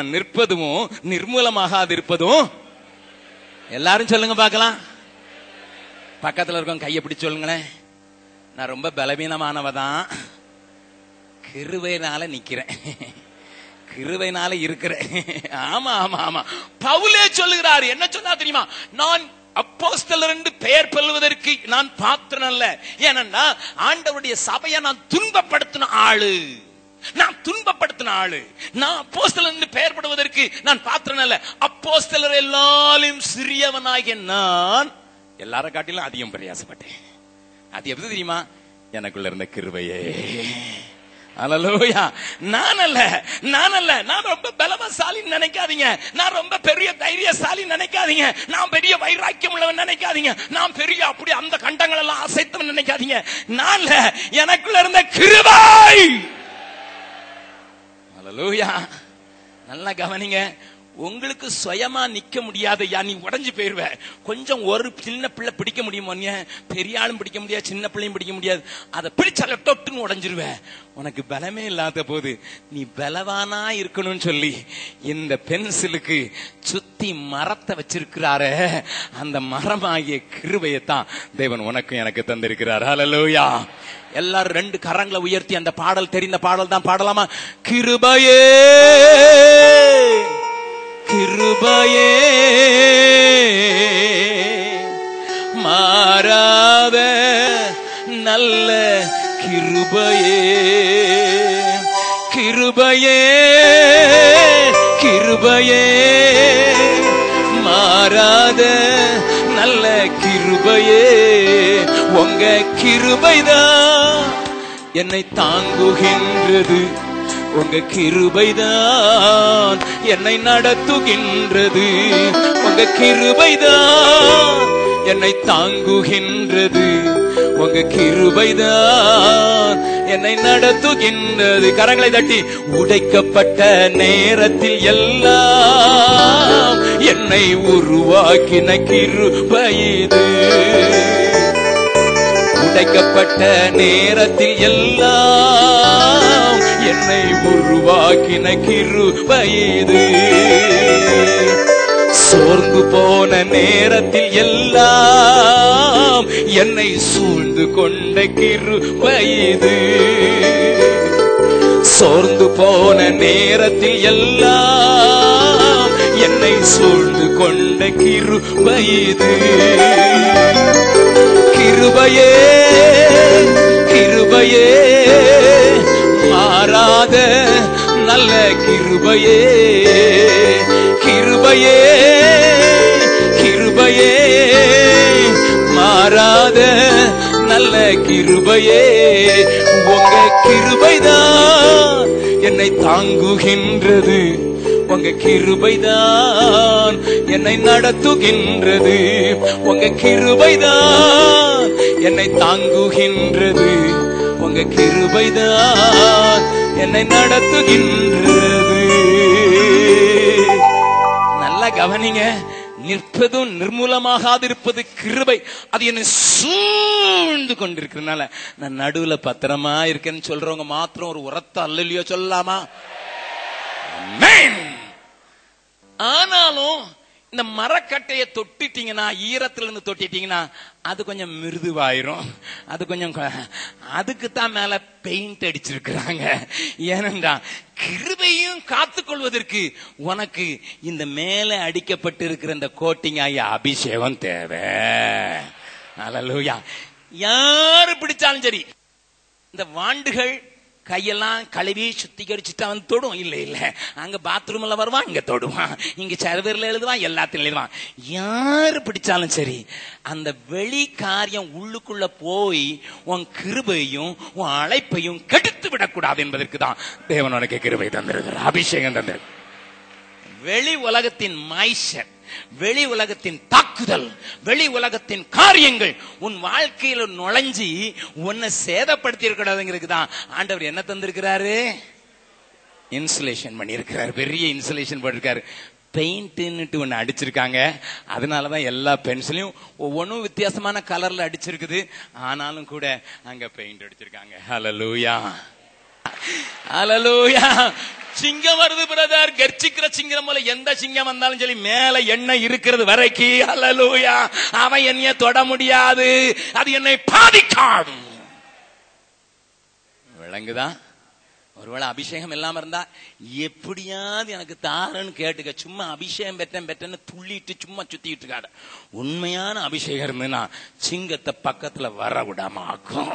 நிற்பதும் நிர்மூலமாகாது இருப்பதும். எல்லாரும் சொல்லுங்க பார்க்கலாம். பக்கத்துல இருக்கவங்க கையை பிடிச்சு சொல்லுங்களேன். நான் ரொம்ப பலவீனமானவதான், கிருபையினால நிக்கிறேன், கிருபையினால இருக்கிறேன். ஆமா ஆமா ஆமா. பவுலே சொல்லுகிறார். என்ன சொன்னா தெரியுமா? நான் அப்போஸ்தலர் என்று பெயர் பெறுவதற்கு நான் பாத்திரன் அல்ல. ஏனென்னா ஆண்டவருடைய சபையை நான் துன்பப்படுத்தின ஆளு, நான் துன்பப்படுத்தின ஆளு. நான் அப்போஸ்தலர் என்று பெயர் படுவதற்கு நான் பாத்திரன் அல்ல. அப்போஸ்தலர் எல்லாரும் சிறியவனாகிய நான் எல்லார காட்டிலும் அதிகம் பிரயாசப்பட்டேன். அது எப்படி தெரியுமா? எனக்குள்ள இருந்த கிருபையே. அல்லேலூயா. நான் அல்ல, நான் ரொம்ப பலவசாலி நினைக்காதீங்க, நான் ரொம்ப பெரிய தைரியசாலி நினைக்காதீங்க, நான் பெரிய வைராக்கியம் உள்ளவன் நினைக்காதீங்க, நான் பெரிய அப்படி அந்த கண்டங்கள் எல்லாம் அசைத்தவன் நினைக்காதீங்க. நான் எனக்குள்ள இருந்த கிருபை. அல்லேலூயா. நல்லா கவனிங்க. உங்களுக்கு சுயமா நிக்க முடியாது. நீ உடஞ்சு போயிருவ. கொஞ்சம் ஒரு சின்ன பிள்ளை பிடிக்க முடியுமோ? பெரிய ஆளும் பிடிக்க முடியாது, சின்ன பிள்ளையும் பிடிக்க முடியாது. அதை பிடிச்சால தொட்டுன்னு உடஞ்சிருவ. உனக்கு பலமே இல்லாத போது நீ பலவானா இருக்கணும்னு சொல்லி இந்த பென்சிலுக்கு சுத்தி மரத்தை வச்சிருக்கிறாரு. அந்த மரமாகிய கிருபையைத்தான் தேவன் உனக்கும் எனக்கு தந்திருக்கிறார். அல்லேலூயா. எல்லாரும் ரெண்டு கரங்களை உயர்த்தி அந்த பாடல், தெரிந்த பாடல் தான் பாடலாமா? கிருபையே கிருபையே மாறாத நல்ல கிருபையே, கிருபையே கிருபையே மாறாத நல்ல கிருபையே. உங்க கிருபைதான் என்னை தாங்குகின்றது, உங்க கிருபைதான் என்னை நடத்துகின்றது, உங்க கிருபைதான் என்னை தாங்குகின்றது, உங்க கிருபைதான் என்னை நடத்துகின்றது. கரங்களை தட்டி. உடைக்கப்பட்ட நேரத்தில் எல்லாம் என்னை உருவாக்கின கிருபை இது. உடைக்கப்பட்ட நேரத்தில் எல்லாம் என்னை உருவாக்கின கிருபை இது. சோர்ந்து போன நேரத்தில் எல்லாம் என்னை சூழ்ந்து கொண்ட கிருபை இது. சோர்ந்து போன நேரத்தில் எல்லாம் என்னை சூழ்ந்து கொண்ட கிருபை இது. கிருபையே கிருபையே மாறாத நல்ல கிருபையே, கிருபையே கிருபையே மாறாத நல்ல கிருபையே. உங்க கிருபைதான் என்னை தாங்குகின்றது, உங்க கிருபைதான் என்னை நடத்துகின்றது, உங்க கிருபைதான் என்னை தாங்குகின்றது, உங்க கிருபைதான் என்னை நடத்துகின்றது. நல்லா கவனிங்க. நிற்பதும் நிர்மூலமாகாது இருப்பது கிருபை. அது என்னை சூழ்ந்து கொண்டிருக்கிறதுனால நான் நடுவுல பத்திரமா இருக்கேன்னு சொல்றவங்க மாத்திரம் ஒரு உரத்த அல்லேலூயா சொல்லலாமா? ஆனாலும் இந்த மரக்கட்டையை தொட்டிட்டீங்கன்னா, ஈரத்துல இருந்து தொட்டிட்டீங்கன்னா அது கொஞ்சம் மிருதுவாயிரும். அது கொஞ்சம், அதுக்குத்தான் மேல பெயிண்ட் அடிச்சிருக்கிறாங்க. ஏனென்றா கிருபையும் காத்துக்கொள்வதற்கு உனக்கு இந்த மேல அடிக்கப்பட்டு இருக்கிற இந்த கோட்டிங் ஆகிய அபிஷேகம் தேவை. அல்லேலூயா. யாரு பிடிச்சாலும் சரி, இந்த வாண்டுகள் கையெல்லாம் கழுவி சுத்திகரிச்சுட்டு அவன் தொடும். இல்ல இல்ல, அங்க பாத்ரூம்ல வருவான், இங்க தொடுவான், இங்க சர்வர்ல எழுதுவான், எல்லாத்திலும் எழுதுவான். யாரு பிடிச்சாலும் சரி, அந்த வெளி காரியம் உள்ளுக்குள்ள போய் உன் கிருபையும் உன் அழைப்பையும் கெடுத்து விடக்கூடாது என்பதற்கு தான் தேவன் உனக்கு கிருபை தந்திருக்கிறார், அபிஷேகம் தந்திருக்கிறார். வெளி உலகத்தின் மாய்ச்சல், வெளி உலகத்தின் தாக்குதல், வெளி உலகத்தின் காரியங்கள் உன் வாழ்க்கையில நுழைஞ்சி உன்னை சேதப்படுத்தி இருக்கக்கூடாதுங்கிறதுக்கு தான் ஆண்டவர் என்ன தந்திருக்கிறாரு? இன்சுலேஷன் பண்ணியிருக்கிறார். பெரிய இன்சுலேஷன் போட்டிருக்காரு. பெயிண்ட்னுட்டு ஒன்னு அடிச்சிருக்காங்க. அதனாலதான் எல்லா பென்சிலையும் ஒவ்வொன்றும் வித்தியாசமான கலர்ல அடிச்சிருக்குது. ஆனாலும் கூட அங்க பெயிண்ட் அடிச்சிருக்காங்க. ஹல்லேலூயா. அல்லேலூயா. சிங்கம் வருது பிரதர், கர்ச்சிக்கிற சிங்கம் போல எந்த சிங்கம் வந்தாலும் சரி மேல எண்ணெய் இருக்கிறது வரைக்கும் அல்லேலூயா அவன் என்னைய தொட முடியாது, அது என்னை பாதிக்காது. விளங்குதா? ஒருவேளை அபிஷேகம் இல்லாம இருந்தா எப்படியாவது எனக்கு தாரன்னு கேட்டுக்க. சும்மா அபிஷேகம் பெற்றேன்னு துள்ளிட்டு சும்மா சுத்திட்டு இருக்காத. உண்மையான அபிஷேகம் இருந்ததுன்னா சிங்கத்தை பக்கத்துல வர விடாம ஆக்கும்.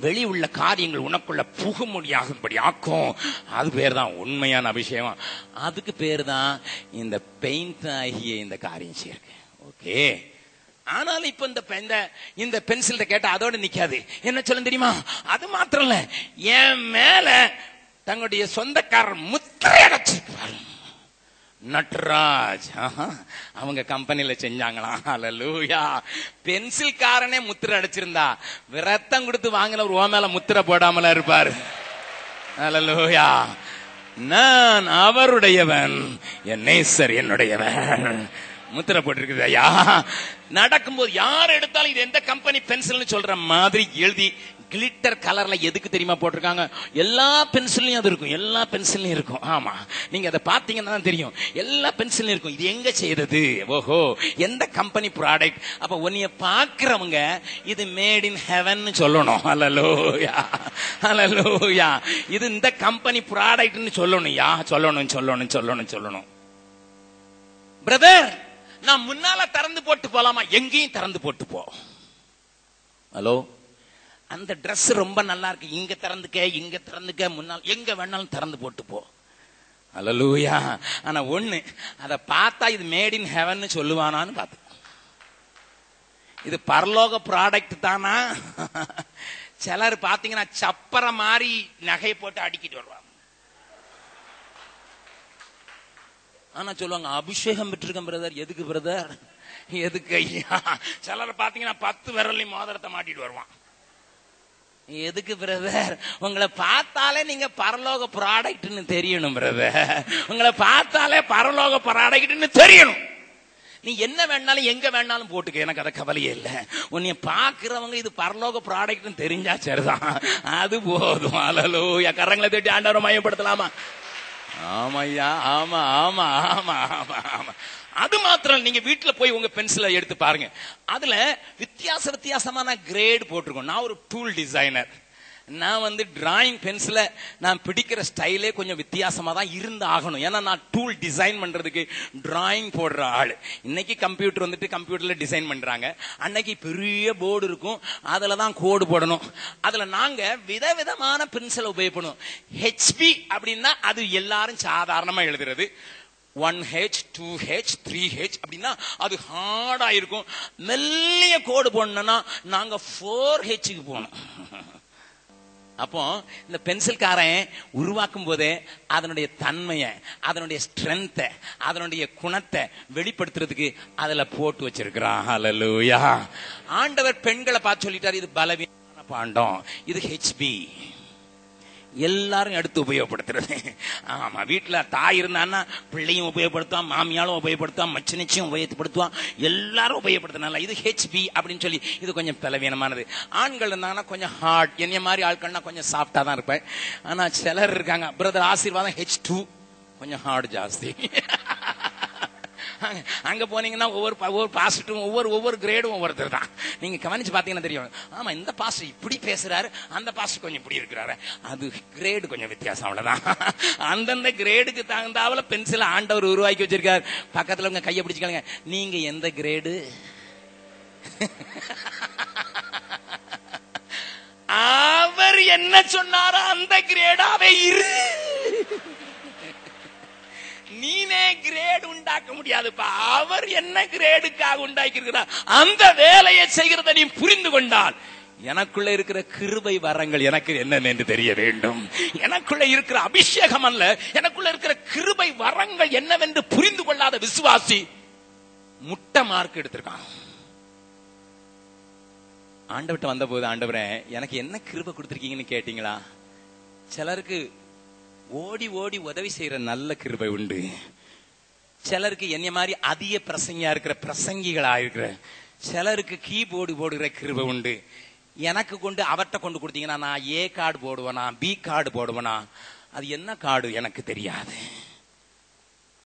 வெளி உள்ள காரியங்கள் உனக்குள்ள புக முடியாகும்படி ஆக்கும். அது பேர் தான் உண்மையான அபிஷேகம். அதுக்கு பேர் தான் இந்த பெயிண்ட் ஆகிய இந்த காரியம் செய்யுங்க. ஓகே. ஆனாலும் இப்ப இந்த பென்சில் கேட்டா அதோட நிக்காது. என்ன சொல்ல தெரியுமா? அது மாத்திரம் இல்ல, என் மேல தங்களுடைய சொந்தக்காரர் முத்திரை அடைச்சிருப்பாரு. நட்ராஜ் அவங்க கம்பெனில செஞ்சாங்களாம். அல்லேலூயா. பென்சில் காரனே முத்திரை அடிச்சிருந்தா விரத்தம் கொடுத்து வாங்கின ஒரு மேல முத்திரை போடாமல இருப்பாரு. அல்லேலூயா. நான் அவருடையவன், என் நேசர் என்னுடையவன். முத்திரை போட்டிருக்குது ஐயா. நடக்கும்போது யார் எடுத்தாலும் இது எந்த கம்பெனி பென்சில்னு சொல்ற மாதிரி எழுதி கிளிட்டர் கலர்ல எதுக்கு தெரியுமா போட்டிருக்காங்க? எல்லா பென்சிலையும் அது இருக்கும், எல்லா பென்சிலையும் இருக்கும். ஆமா, நீங்க அதை பாத்தீங்கன்னா தான் தெரியும். எல்லா பென்சிலும் இருக்கும். இது எங்க செய்தது? ஓஹோ, எந்த கம்பெனி ப்ராடக்ட்? அப்ப உன்னைய பாக்குறவங்க இது மேட் இன் ஹெவன் சொல்லணும். அல்லேலூயா, அல்லேலூயா. இது இந்த கம்பெனி ப்ராடக்ட்னு சொல்லணும். யா சொல்லணும் சொல்லணும் சொல்லணும் சொல்லணும். பிரதர், நான் முன்னால திறந்து போட்டு போலாமா? எங்கேயும் திறந்து போட்டு போ. ஹலோ, அந்த டிரெஸ் ரொம்ப நல்லா இருக்கு, இங்க திறந்துக்க, இங்க திறந்துக்க, முன்னால் எங்க வேணாலும் திறந்து போட்டு போ. அல்லேலூயா. ஆனா ஒண்ணு, அத பார்த்தா இது மேட் இன் ஹெவன் சொல்லுவானான்னு பார்த்து, இது பரலோக ப்ராடக்ட் தானா? சிலர் பாத்தீங்கன்னா சப்பர மாதிரி நகையை போட்டு அடிக்கிட்டு வருவாங்க. ஆனா சொல்லுவாங்க அபிஷேகம் பெற்றிருக்கேன் பிரதர். எதுக்கு பிரதர்? எதுக்கு ஐயா? சிலர் பாத்தீங்கன்னா 10 விரலையும் மோதிரத்தை மாட்டிட்டு வருவான். எதுக்கு பிரதர்? உங்களை பார்த்தாலே நீங்க பரலோக ப்ராடக்ட்னு தெரியணும் பிரதர். உங்களை பார்த்தாலே பரலோக ப்ராடக்ட்னு தெரியணும். நீ என்ன வேணாலும் எங்க வேணாலும் போட்டுக்க, எனக்கு அத கவலையே இல்ல. உன்னைய பாக்குறவங்க இது பரலோக ப்ராடக்ட்னு தெரிஞ்சா சரிதான், அது போதும். அல்லேலூயா. கரங்களை தட்டி ஆண்டவரை மயப்படுத்தலாமா? ஆமையா, ஆமா ஆமா ஆமா ஆமா ஆமா. அது மாத்திரம் நீங்க வீட்டுல போய் உங்க பென்சிலை எடுத்து பாருங்க. அதுல வித்தியாசமான கிரேட் போட்டிருக்கோம். நான் ஒரு டூல் டிசைனர். நான் டிராயிங் பென்சில நான் பிடிக்கிற ஸ்டைலே கொஞ்சம் வித்தியாசமா தான் இருந்து ஆகணும். ஏன்னா நான் டூல் டிசைன் பண்றதுக்கு டிராயிங் போடுற ஆளு. இன்னைக்கு கம்ப்யூட்டர் கம்ப்யூட்டர்ல டிசைன் பண்றாங்க. அன்னைக்கு பெரிய போர்டு இருக்கும், அதுல தான் கோடு போடணும். அதுல நாங்க விதவிதமான பென்சிலை உபயோகப்படும். ஹெச்பி அப்படின்னா அது எல்லாரும் சாதாரணமா எழுதுறது. 1H 2H 3H அப்படின்னா அது ஹார்டா இருக்கும். மெல்லிய கோடு போடணும்னா நாங்க 4Hக்கு போனோம். அப்போ இந்த பென்சில்காரன் உருவாக்கும் போதே அதனுடைய தன்மையை, அதனுடைய ஸ்ட்ரென்த்தை, அதனுடைய குணத்தை வெளிப்படுத்துறதுக்கு அதுல போட்டு வச்சிருக்கிறான். ஹல்லேலூயா. ஆண்டவர் பெண்களை பார்த்து சொல்லிட்டாரு, இது பலவீனமான பாண்டம், இது ஹெச்பி. எல்லாரும் எடுத்து உபயோகப்படுத்துறது. ஆமா, வீட்டுல தாய் இருந்தான்னா பிள்ளையும் உபயோகப்படுத்துவான், மாமியாலும் உபயோகப்படுத்துவான், மச்சினிச்சும் உபயோகப்படுத்துவான், எல்லாரும் உபயோகப்படுத்தினால இது ஹெச்பி அப்படின்னு சொல்லி இது கொஞ்சம் பலவீனமானது. ஆண்கள் இருந்தாங்கன்னா கொஞ்சம் ஹார்ட், என்னைய மாதிரி ஆட்கள்னா கொஞ்சம் சாஃப்டா தான் இருப்பேன். ஆனா சிலர் இருக்காங்க, பிரதர் ஆசீர்வாதம் H2 கொஞ்சம் ஹார்ட் ஜாஸ்தி. அங்க போனீங்கன்னா ஒவ்வொரு பாஸ்டரும் ஒவ்வொரு கிரேடும் ஒவ்வொருத்தர் தான். நீங்க கவனிச்சு பாத்தீங்கன்னா தெரியும். ஆமா, இந்த பாஸ்டர் இப்படி பேசுறாரு, அந்த பாஸ்டர் கொஞ்சம் இப்படி இருக்கிறாரு, அது கிரேடு கொஞ்சம் வித்தியாசம். அவ்வளவுதான். அந்தந்த கிரேடுக்கு தகுந்தாவல பென்சில் ஆண்டவர் உருவாக்கி வச்சிருக்காரு. பக்கத்துல உங்க கையை பிடிச்சுக்காங்க, நீங்க எந்த கிரேடு? அவர் என்ன சொன்னாரோ அந்த கிரேடாவே இரு. நீனே கிரேட் உண்டாக்க முடியாதுப்பா. அவர் என்ன கிரேடுக்காக உண்டாக்கி இருக்கிறார் அந்த வேலையை செய்கிறத நீ புரிந்து கொண்டால், எனக்குள்ள இருக்கிற கிருபை வரங்கள் எனக்கு என்னென்னு தெரிய வேண்டும். எனக்குள்ள இருக்கிற அபிஷேகம் அல்ல, எனக்குள்ள இருக்கிற கிருபை வரங்கள் என்னவென்று புரிந்து கொள்ளாத விசுவாசி முட்டை மார்க் எடுத்திருக்கான். ஆண்டவர்கிட்ட வந்த போது, ஆண்டவரே எனக்கு என்ன கிருபை கொடுத்திருக்கீங்கன்னு கேட்டீங்களா? சிலருக்கு ஓடி ஓடி உதவி செய்யற நல்ல கிருபை உண்டு. சிலருக்கு என்னைய மாதிரி அதிக பிரசங்கியா இருக்கிற பிரசங்கிகளா இருக்கிற, சிலருக்கு கீபோர்டு போடுகிற கிருபை உண்டு. எனக்கு கொண்டு அவர்கிட்ட கொண்டு கொடுத்தீங்கன்னா நான் ஏ கார்டு போடுவேனா பி கார்டு போடுவேனா, அது என்ன கார்டு எனக்கு தெரியாது.